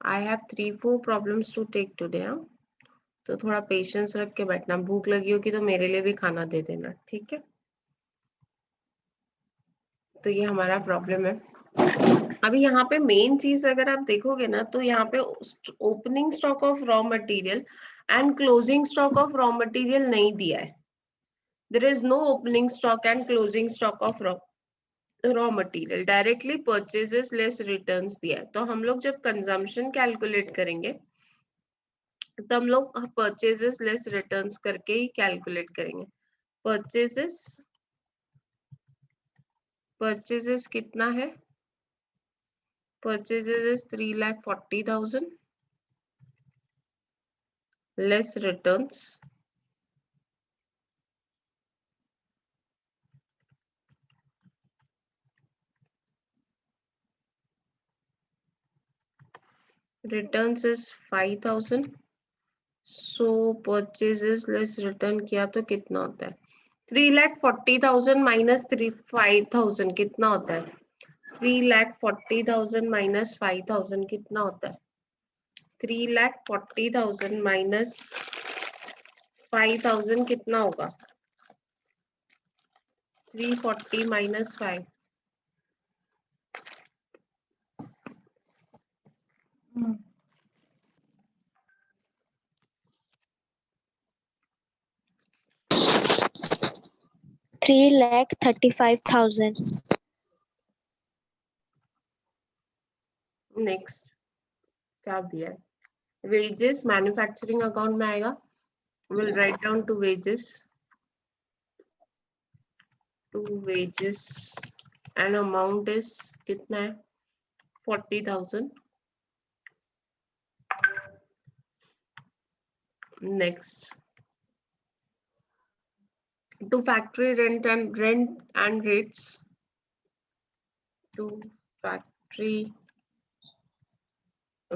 I have 3-4 problems to take today. तो थोड़ा patience रख के बैठना, भूख लगी होगी तो मेरे लिए भी खाना दे देना, ठीक है। तो ये हमारा प्रॉब्लम है। अभी यहाँ पे मेन चीज अगर आप देखोगे ना, तो यहाँ पे opening stock of raw material and closing stock of raw material नहीं दिया है। There is no opening stock and closing stock of raw material. Directly purchases less returns दिया है। तो हम लोग जब कंजम्पशन कैलकुलेट करेंगे तो हम लोग परचेजेस लेस रिटर्न्स करके ही कैलकुलेट करेंगे। परचेजेस कितना है? Purchases is 3,40,000 less returns. Returns is 5,000. So purchases less return किया तो कितना होता है? 3,40,000 minus 5,000 कितना होता है? 3,40,000 minus 5,000 कितना होता है? 3,40,000 minus 5,000 कितना होगा? 340 minus 5. 3,35,000. नेक्स्ट क्या दिया है? वेजेस मैन्युफैक्चरिंग अकाउंट में आएगा। Will write down to wages and amount is कितना है? 40,000. Next to factory rent and rates. To factory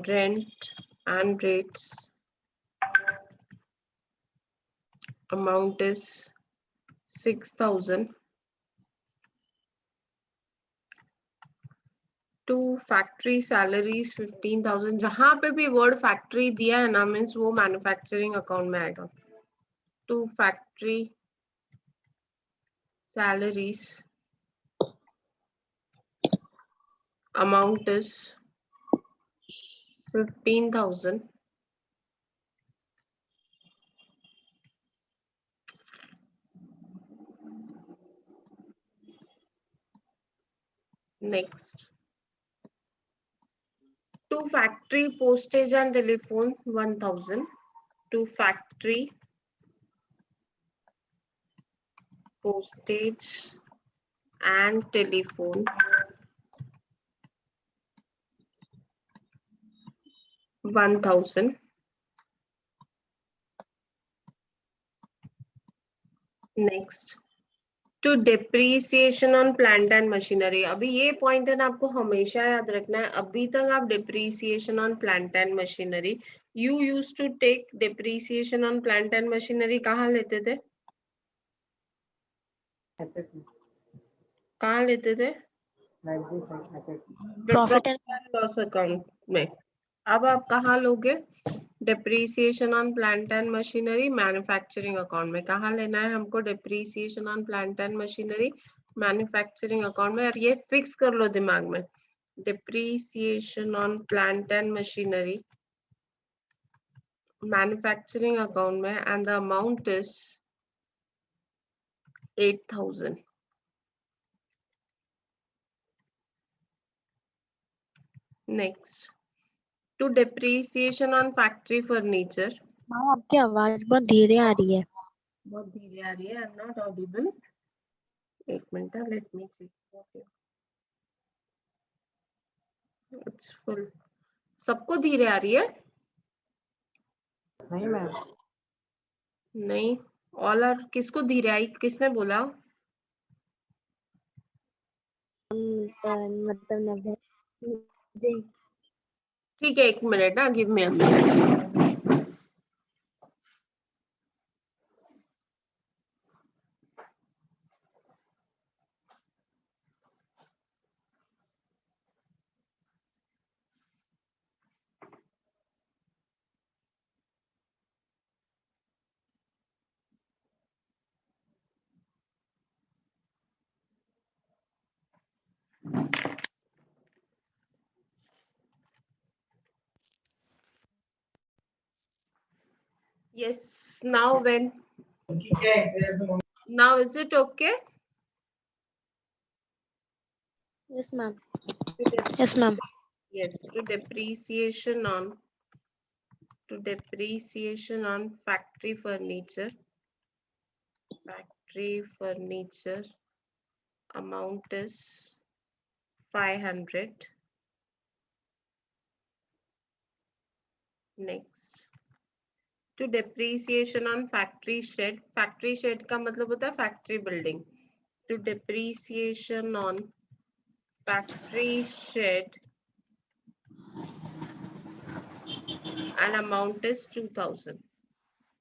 rent and rates, amount is 6,000. To factory salaries 15,000. जहां पे भी वर्ड फैक्ट्री दिया है ना, मीन्स वो मैन्युफैक्चरिंग अकाउंट में आएगा। To factory salaries, amount is 15,000. Next, to factory postage and telephone 1,000. To factory postage and telephone 1,000. Next, to depreciation on plant and machinery. अभी ये पॉइंट है ना, आपको हमेशा याद रखना है। अभी तक आप depreciation on plant and machinery, you used to take depreciation on plant and machinery कहाँ लेते थे? कहाँ लेते थे? Profit and लॉस अकाउंट में। अब आप कहाँ लोगे? Depreciation on plant and machinery manufacturing account में। कहाँ लेना है हमको? Depreciation on plant and machinery manufacturing account में। और ये फिक्स कर लो दिमाग में, depreciation on plant and machinery manufacturing account में, and the amount is 8,000. Next, to depreciation on factory furniture. हाँ, आपकी आवाज बहुत धीरे आ रही है। बहुत धीरे आ रही है। I am not audible. एक minute, let me check. It's full. सबको धीरे आ रही है? नहीं मैम। नहीं, ऑल आर। किसको धीरे आई? किसने बोला? मतलब 90 जी। ठीक है, एक मिनट ना, give me a minute. Yes, now when? Now is it okay? Yes, ma'am. To dep- Yes, ma'am. yes, to depreciation on factory furniture. Factory furniture amount is 500. Next, to depreciation on factory shed. Factory shed का मतलब होता है factory building. To depreciation on factory shed, and amount is 2000.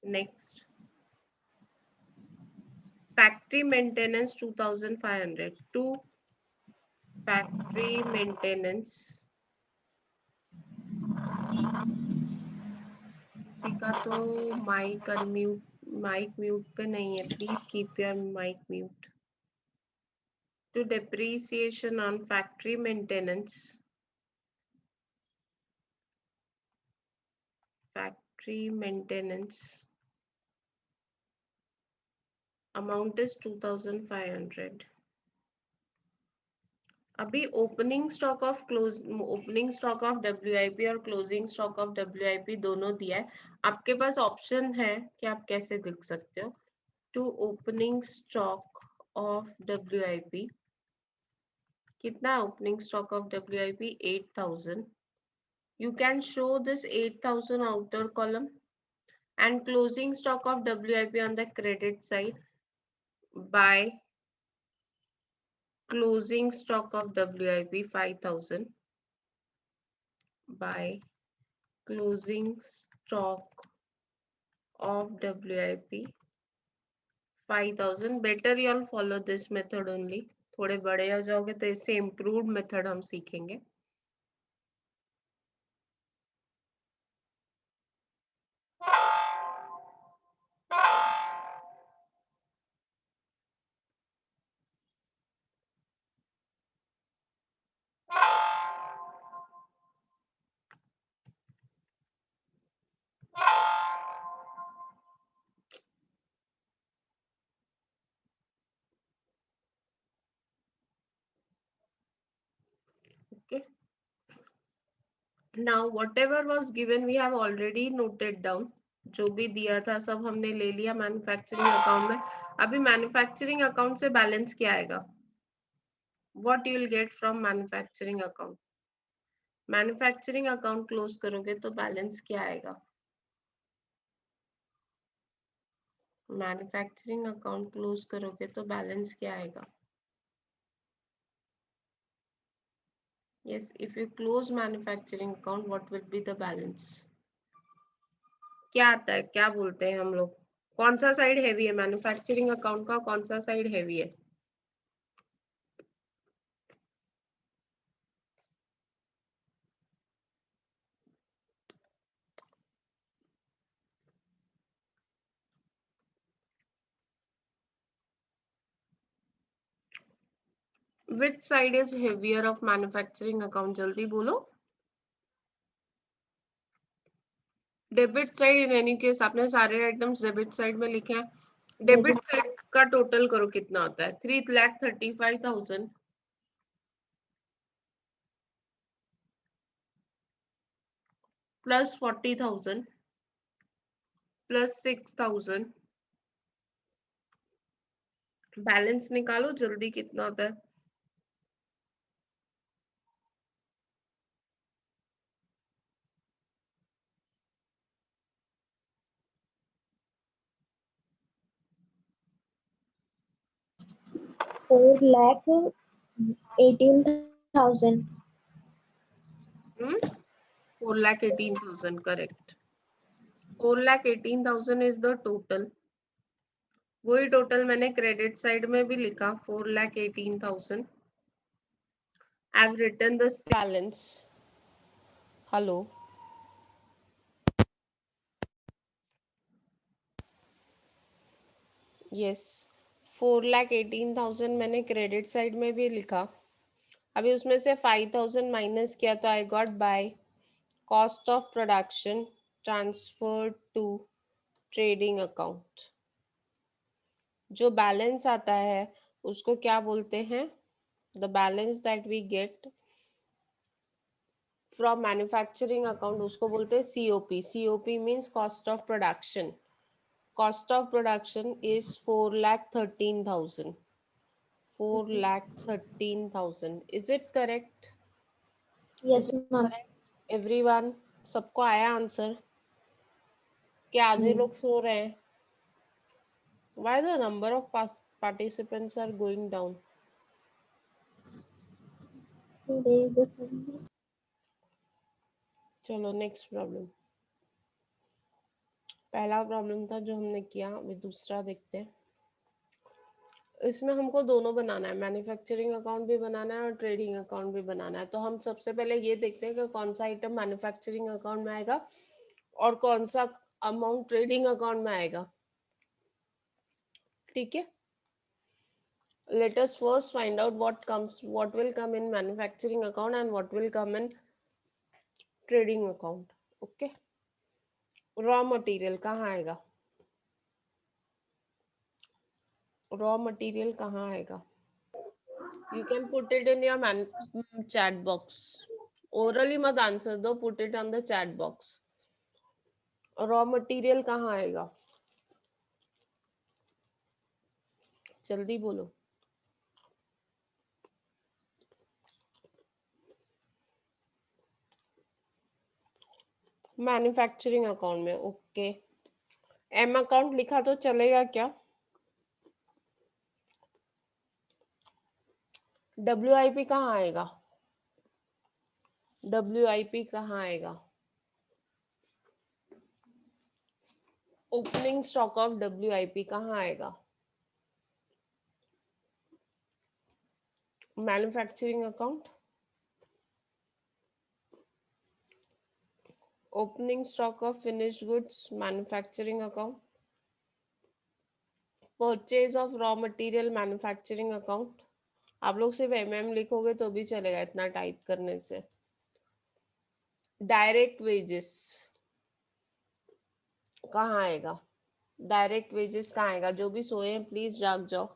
Next, factory maintenance 2500. To factory maintenance, किसी का तो mic unmute, mic mute पे नहीं है, please keep your mic mute. To depreciation on factory maintenance, amount is 2500. अभी opening stock of WIP और closing stock of WIP दोनों दिया है. आपके पास ऑप्शन है कि आप कैसे लिख सकते हो. To opening stock of WIP, कितना है opening stock of WIP? 8000. You can show this 8000 outer column, and closing stock of WIP on the credit side by closing stock of WIP 5000 by closing stock of WIP 5000. Better you all follow this method only. थोड़े बड़े हो जाओगे तो इससे improved method हम सीखेंगे. Okay. Now whatever was given we have already noted down. जो भी दिया था सब हमने ले लिया मैन्युफैक्चरिंग अकाउंट में. अभी मैन्युफैक्चरिंग अकाउंट से बैलेंस क्या आएगा? What you will get from manufacturing account? Manufacturing account close करोगे तो बैलेंस क्या आएगा? मैन्युफैक्चरिंग अकाउंट क्लोज करोगे तो बैलेंस क्या आएगा? Yes, if you close manufacturing account, what will be the balance? क्या आता है, क्या बोलते हैं हम लोग? कौन सा साइड हैवी है मैन्युफैक्चरिंग अकाउंट का, कौन सा साइड हैवी है? Which side is heavier of manufacturing account? जल्दी बोलो. Debit side. In any case आपने सारे आइटम्स डेबिट साइड में लिखे हैं. डेबिट साइड का टोटल करो कितना होता है? 3,35,000 प्लस 40,000 प्लस 6,000. बैलेंस निकालो जल्दी, कितना होता है? Four lakh 18,000. 4,18,000. Correct. 4,18,000 is the total. वही टोटल मैंने क्रेडिट साइड में भी लिखा, 4,18,000. I have written the balance. Hello. Yes, 4,18,000 मैंने क्रेडिट साइड में भी लिखा. अभी उसमें से 5,000 माइनस किया तो I got by cost of production transfer to trading account. जो बैलेंस आता है उसको क्या बोलते हैं? The balance that we get from manufacturing account उसको बोलते हैं COP. COP means cost of production. Cost of production is 4,13,000। 4,13,000। Is it correct? Yes, ma'am. Everyone, सबको आया आंसर? क्या आधे लोग सो रहे हैं? Why the number of participants are going down? चलो नेक्स्ट प्रॉब्लम। पहला प्रॉब्लम था जो हमने किया, अभी दूसरा देखते हैं। इसमें हमको दोनों बनाना है, मैन्युफैक्चरिंग अकाउंट भी बनाना है और ट्रेडिंग अकाउंट भी बनाना है। तो हम सबसे पहले ये देखते हैं कि कौन सा आइटम मैन्युफैक्चरिंग अकाउंट में आएगा और कौन सा अमाउंट ट्रेडिंग अकाउंट में आएगा। ठीक है, let us first find out what will come in manufacturing account and what will come in trading account. Okay, raw material कहाँ आएगा? रॉ मटेरियल कहाँ आएगा? You can put it in your chat box. Orally मत answer दो, put it on the chat box. Raw material कहाँ आएगा? जल्दी बोलो। मैन्युफैक्चरिंग अकाउंट में। ओके, एम अकाउंट लिखा तो चलेगा क्या? WIP कहाँ आएगा? WIP कहाँ आएगा? ओपनिंग स्टॉक ऑफ WIP कहाँ आएगा? Manufacturing account. Opening stock of finished goods manufacturing account. Purchase of raw material manufacturing account. आप लोग सिर्फ लिखोगे तो भी चलेगा इतना टाइप करने से। डायरेक्ट वेजेस कहाँ आएगा? डायरेक्ट वेजेस कहाँ आएगा? जो भी सोए हैं प्लीज जाग जाओ।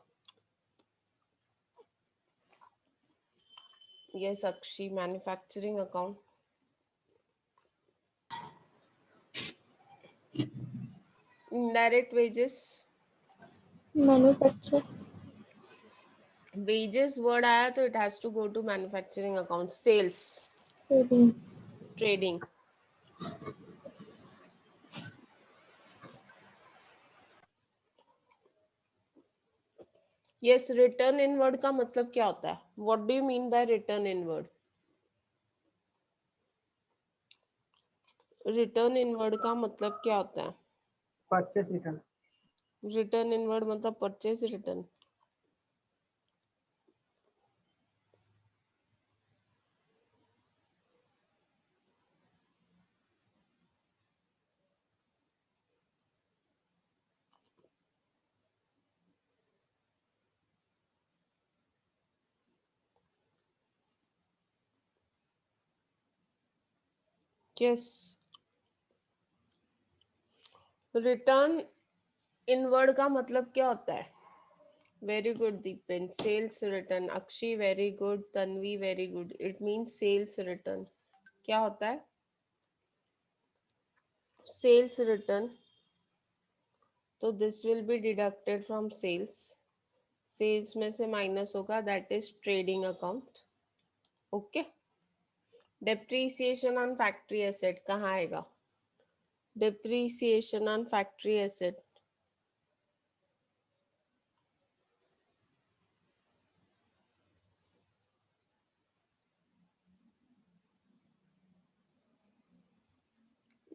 ये Sakshi, manufacturing account. Indirect wages, Manufacture. Wages word आया तो it has to go to manufacturing account. Sales, Trading. Trading. Yes, return inward का मतलब क्या होता है? What do you mean by return inward? Return inward का मतलब क्या होता है? Purchase return. रिटर्न इनवर्ड मतलब purchase return. Yes, return inward का मतलब क्या होता है? Very good Dipen, sales return. Akshi very good, Tanvi very good. It means sales return. क्या होता है? Sales return. तो this will be deducted from sales. Sales में से माइनस होगा, that is trading account. Okay, depreciation on factory asset कहाँ आएगा? Depreciation on factory asset.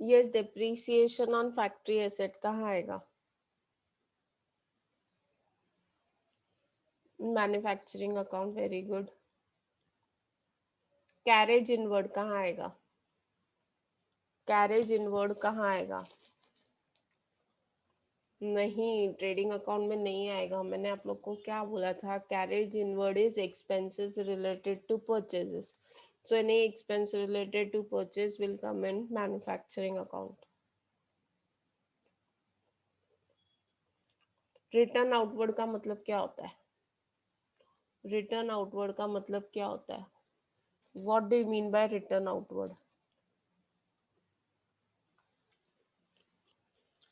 Yes, depreciation on factory asset कहाँ आएगा? Manufacturing account. Very good. Carriage inward कहाँ आएगा? Carriage inward कहाँ आएगा? नहीं, ट्रेडिंग अकाउंट में नहीं आएगा। मैंने आप लोग को क्या बोला था? Carriage inward is expenses related to purchases, so any expense related to purchase will come in manufacturing account. Return outward का मतलब क्या होता है? रिटर्न आउटवर्ड का मतलब क्या होता है? What do you mean by return outward?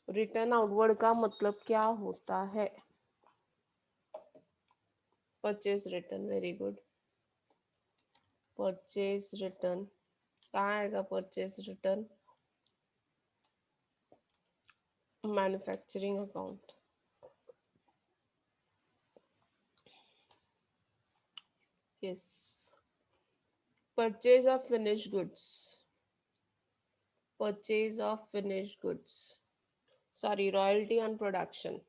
Return outward का मतलब क्या होता है? Purchase return, very good. Purchase return कहाँ आएगा? Purchase return manufacturing account. Yes, purchase of finish goods, purchase of finish goods, sorry, royalty on production,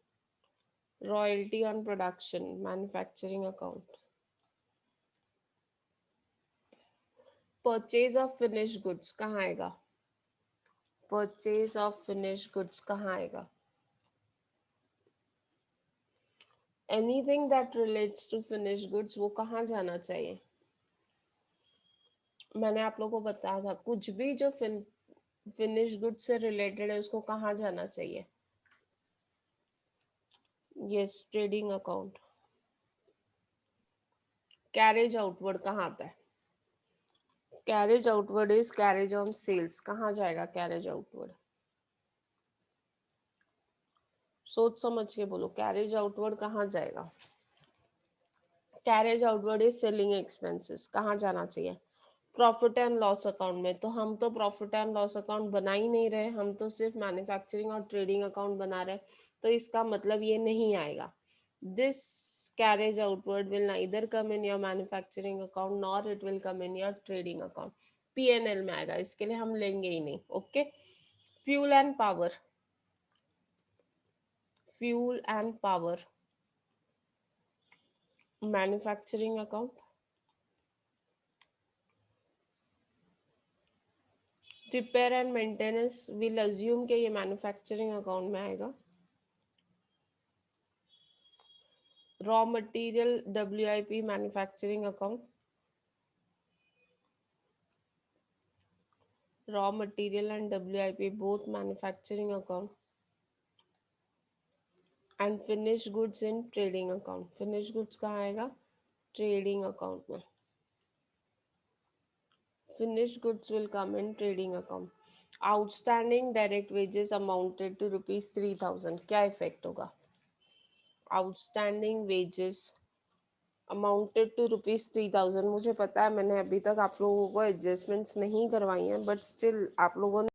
royalty on production manufacturing account. Purchase of finish goods कहाँ आएगा? Purchase of finish goods कहाँ आएगा? Anything that relates to finish goods वो कहाँ जाना चाहिए? मैंने आप लोगों को बताया था, कुछ भी जो फिनिश गुड्स से रिलेटेड है उसको कहाँ जाना चाहिए? Yes, trading account. Carriage outward कहाँ आता है? Carriage outward is carriage on sales. कहाँ जाएगा कैरेज आउटवर्ड? सोच समझ के बोलो, कैरेज आउटवर्ड कहाँ जाएगा? Carriage outward is selling expenses. कहाँ जाना चाहिए? प्रॉफिट एंड लॉस अकाउंट में। तो हम तो प्रॉफिट एंड लॉस अकाउंट बना ही नहीं रहे, हम तो सिर्फ मैन्युफैक्चरिंग और ट्रेडिंग अकाउंट बना रहे, तो इसका मतलब ये नहीं आएगा। This carriage outward will neither come in your manufacturing account nor it will come in your trading account. P&L में आएगा, इसके लिए हम लेंगे ही नहीं। Okay, fuel and power, fuel and power manufacturing account. Repair and maintenance will assume के ये manufacturing account में आएगा। Raw material WIP manufacturing account, raw material and WIP both manufacturing account, and finished goods in trading account. finished goods कहाँ आएगा? trading account में। finished goods will come in trading account. outstanding direct wages amounted to ₹3,000, क्या effect होगा? outstanding wages amounted to ₹3,000। मुझे पता है मैंने अभी तक आप लोगों को एडजस्टमेंट्स नहीं करवाई हैं, बट स्टिल आप लोगों ने